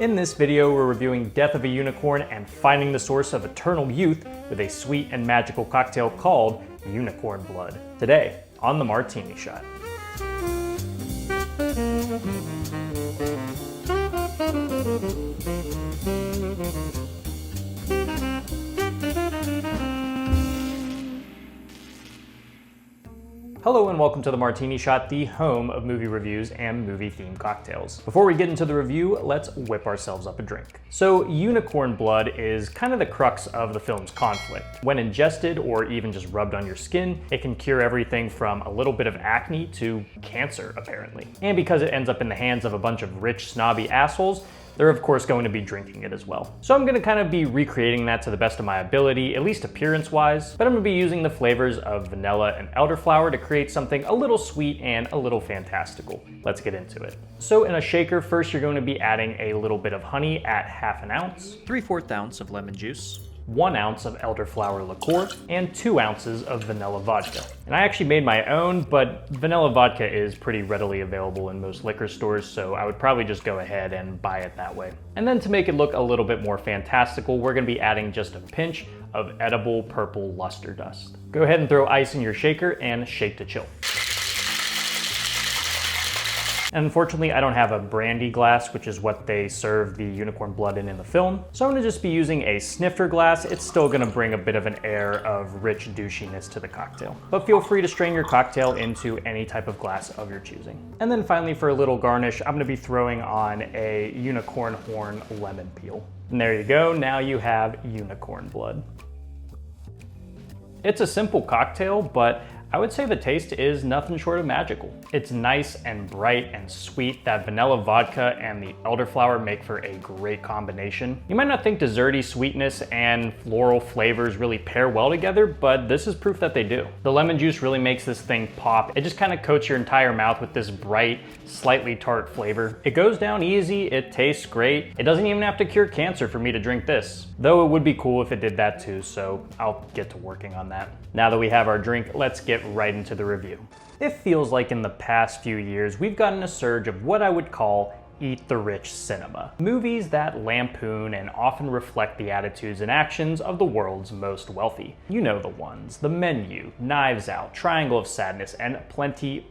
In this video, we're reviewing Death of a Unicorn and finding the source of eternal youth with a sweet and magical cocktail called Unicorn Blood. Today, on the Martini Shot. Hello and welcome to the Martini Shot, the home of movie reviews and movie-themed cocktails. Before we get into the review, let's whip ourselves up a drink. So unicorn blood is kind of the crux of the film's conflict. When ingested or even just rubbed on your skin, it can cure everything from a little bit of acne to cancer, apparently. And because it ends up in the hands of a bunch of rich, snobby assholes, they're of course going to be drinking it as well. So I'm going to kind of be recreating that to the best of my ability, at least appearance-wise, but I'm going to be using the flavors of vanilla and elderflower to create something a little sweet and a little fantastical. Let's get into it. So in a shaker, first you're going to be adding a little bit of honey at half an ounce, 3/4 ounce of lemon juice, 1 ounce of elderflower liqueur, and 2 ounces of vanilla vodka. And I actually made my own, but vanilla vodka is pretty readily available in most liquor stores, so I would probably just go ahead and buy it that way. And then to make it look a little bit more fantastical, we're gonna be adding just a pinch of edible purple luster dust. Go ahead and throw ice in your shaker and shake to chill. And unfortunately, I don't have a brandy glass, which is what they serve the unicorn blood in the film. So I'm gonna just be using a snifter glass. It's still gonna bring a bit of an air of rich douchiness to the cocktail. But feel free to strain your cocktail into any type of glass of your choosing. And then finally, for a little garnish, I'm gonna be throwing on a unicorn horn lemon peel. And there you go, now you have unicorn blood. It's a simple cocktail, but I would say the taste is nothing short of magical. It's nice and bright and sweet. That vanilla vodka and the elderflower make for a great combination. You might not think desserty sweetness and floral flavors really pair well together, but this is proof that they do. The lemon juice really makes this thing pop. It just kind of coats your entire mouth with this bright, slightly tart flavor. It goes down easy, it tastes great. It doesn't even have to cure cancer for me to drink this. Though it would be cool if it did that too, so I'll get to working on that. Now that we have our drink, let's get right into the review. It feels like in the past few years, we've gotten a surge of what I would call eat the rich cinema. Movies that lampoon and often reflect the attitudes and actions of the world's most wealthy. You know the ones: The Menu, Knives Out, Triangle of Sadness, and plenty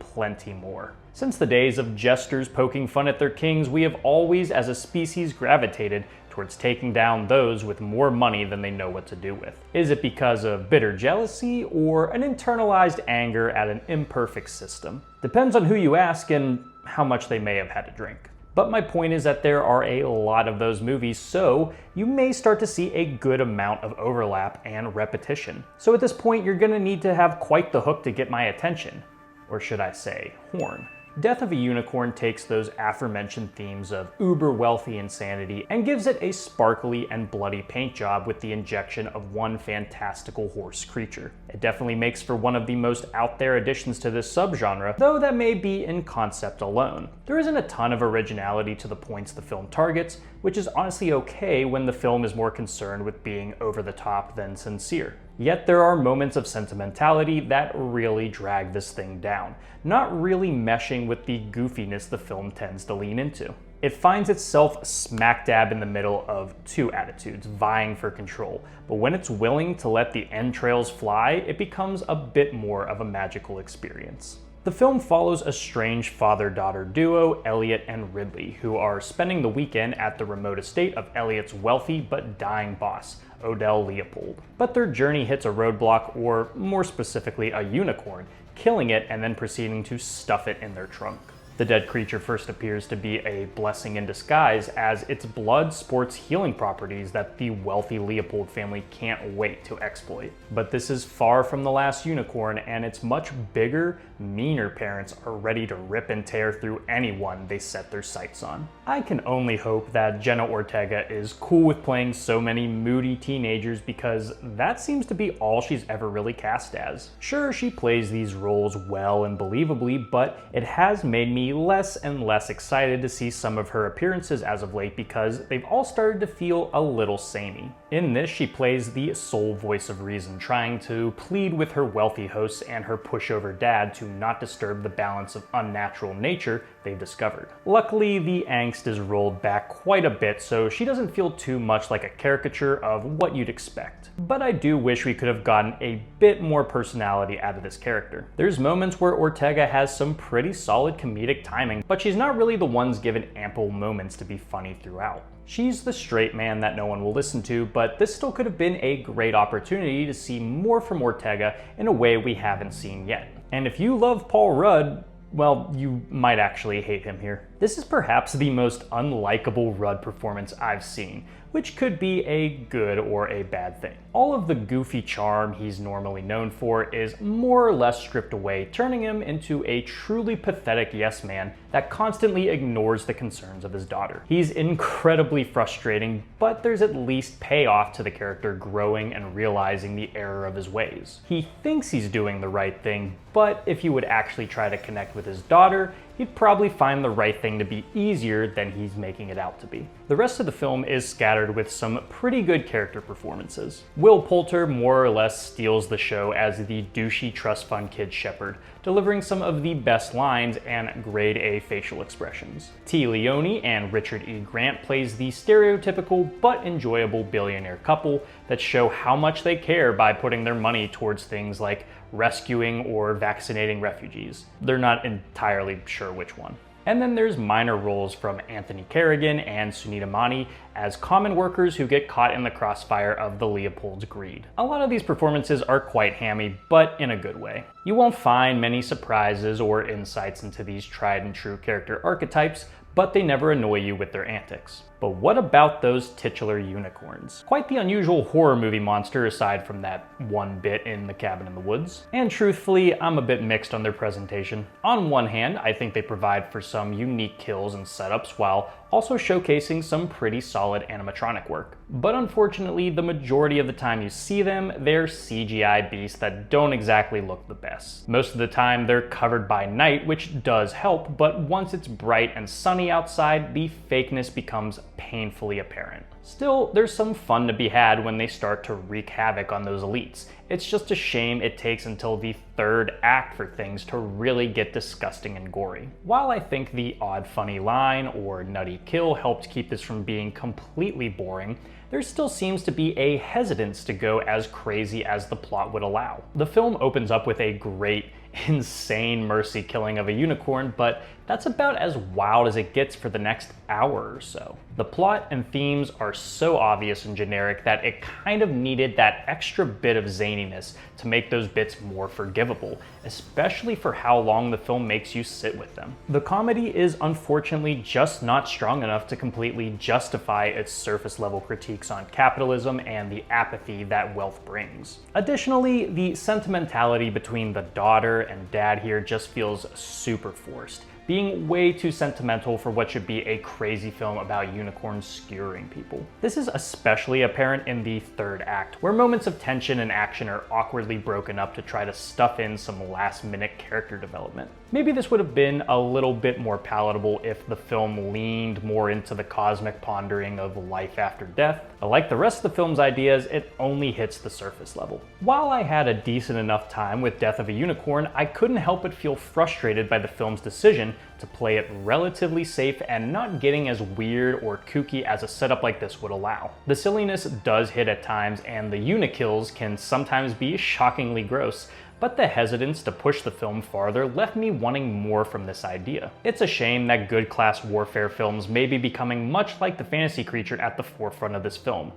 more. Since the days of jesters poking fun at their kings, we have always, as a species, gravitated towards taking down those with more money than they know what to do with. Is it because of bitter jealousy or an internalized anger at an imperfect system? Depends on who you ask and how much they may have had to drink. But my point is that there are a lot of those movies, so you may start to see a good amount of overlap and repetition. So at this point, you're gonna need to have quite the hook to get my attention. Or should I say, horn. Death of a Unicorn takes those aforementioned themes of uber wealthy insanity and gives it a sparkly and bloody paint job with the injection of one fantastical horse creature. It definitely makes for one of the most out there additions to this subgenre, though that may be in concept alone. There isn't a ton of originality to the points the film targets, which is honestly okay when the film is more concerned with being over the top than sincere. Yet there are moments of sentimentality that really drag this thing down, not really meshing with the goofiness the film tends to lean into. It finds itself smack dab in the middle of two attitudes vying for control, but when it's willing to let the entrails fly, it becomes a bit more of a magical experience. The film follows a strange father-daughter duo, Elliot and Ridley, who are spending the weekend at the remote estate of Elliot's wealthy but dying boss, Odell Leopold. But their journey hits a roadblock, or more specifically a unicorn, killing it and then proceeding to stuff it in their trunk. The dead creature first appears to be a blessing in disguise, as its blood sports healing properties that the wealthy Leopold family can't wait to exploit. But this is far from the last unicorn, and its much bigger, meaner parents are ready to rip and tear through anyone they set their sights on. I can only hope that Jenna Ortega is cool with playing so many moody teenagers, because that seems to be all she's ever really cast as. Sure, she plays these roles well and believably, but it has made me less and less excited to see some of her appearances as of late, because they've all started to feel a little samey. In this, she plays the sole voice of reason, trying to plead with her wealthy hosts and her pushover dad to not disturb the balance of unnatural nature they've discovered. Luckily, the angst is rolled back quite a bit, so she doesn't feel too much like a caricature of what you'd expect. But I do wish we could have gotten a bit more personality out of this character. There's moments where Ortega has some pretty solid comedic timing, but she's not really the ones given ample moments to be funny throughout. She's the straight man that no one will listen to, but this still could have been a great opportunity to see more from Ortega in a way we haven't seen yet. And if you love Paul Rudd, well, you might actually hate him here. This is perhaps the most unlikable Rudd performance I've seen, which could be a good or a bad thing. All of the goofy charm he's normally known for is more or less stripped away, turning him into a truly pathetic yes man that constantly ignores the concerns of his daughter. He's incredibly frustrating, but there's at least payoff to the character growing and realizing the error of his ways. He thinks he's doing the right thing, but if he would actually try to connect with his daughter, he'd probably find the right thing to be easier than he's making it out to be. The rest of the film is scattered with some pretty good character performances. Will Poulter more or less steals the show as the douchey trust fund kid shepherd, delivering some of the best lines and grade A facial expressions. T. Leone and Richard E. Grant plays the stereotypical but enjoyable billionaire couple that show how much they care by putting their money towards things like rescuing or vaccinating refugees. They're not entirely sure which one. And then there's minor roles from Anthony Carrigan and Sunita Mani as common workers who get caught in the crossfire of the Leopold's greed. A lot of these performances are quite hammy, but in a good way. You won't find many surprises or insights into these tried and true character archetypes, but they never annoy you with their antics. But what about those titular unicorns? Quite the unusual horror movie monster aside from that one bit in The Cabin in the Woods. And truthfully, I'm a bit mixed on their presentation. On one hand, I think they provide for some unique kills and setups while also showcasing some pretty solid animatronic work. But unfortunately, the majority of the time you see them, they're CGI beasts that don't exactly look the best. Most of the time they're covered by night, which does help, but once it's bright and sunny outside, the fakeness becomes painfully apparent. Still, there's some fun to be had when they start to wreak havoc on those elites. It's just a shame it takes until the third act for things to really get disgusting and gory. While I think the odd funny line or nutty kill helped keep this from being completely boring, there still seems to be a hesitance to go as crazy as the plot would allow. The film opens up with a great, insane mercy killing of a unicorn, but that's about as wild as it gets for the next hour or so. The plot and themes are so obvious and generic that it kind of needed that extra bit of zaniness to make those bits more forgivable, especially for how long the film makes you sit with them. The comedy is unfortunately just not strong enough to completely justify its surface level critiques on capitalism and the apathy that wealth brings. Additionally, the sentimentality between the daughter and dad here just feels super forced, being way too sentimental for what should be a crazy film about unicorns skewering people. This is especially apparent in the third act, where moments of tension and action are awkwardly broken up to try to stuff in some last-minute character development. Maybe this would have been a little bit more palatable if the film leaned more into the cosmic pondering of life after death, but like the rest of the film's ideas, it only hits the surface level. While I had a decent enough time with Death of a Unicorn, I couldn't help but feel frustrated by the film's decision to play it relatively safe and not getting as weird or kooky as a setup like this would allow. The silliness does hit at times, and the unikills can sometimes be shockingly gross, but the hesitance to push the film farther left me wanting more from this idea. It's a shame that good class warfare films may be becoming much like the fantasy creature at the forefront of this film.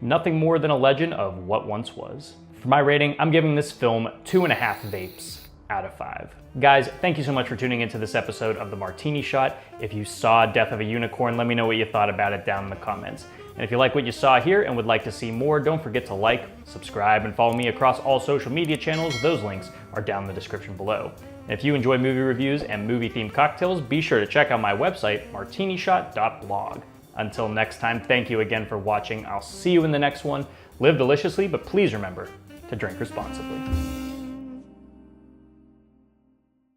Nothing more than a legend of what once was. For my rating, I'm giving this film 2.5 vapes out of 5. Guys, thank you so much for tuning into this episode of the Martini Shot. If you saw Death of a Unicorn, let me know what you thought about it down in the comments. And if you like what you saw here and would like to see more, don't forget to like, subscribe, and follow me across all social media channels. Those links are down in the description below. And if you enjoy movie reviews and movie-themed cocktails, be sure to check out my website, martinishot.blog. Until next time, thank you again for watching. I'll see you in the next one. Live deliciously, but please remember to drink responsibly.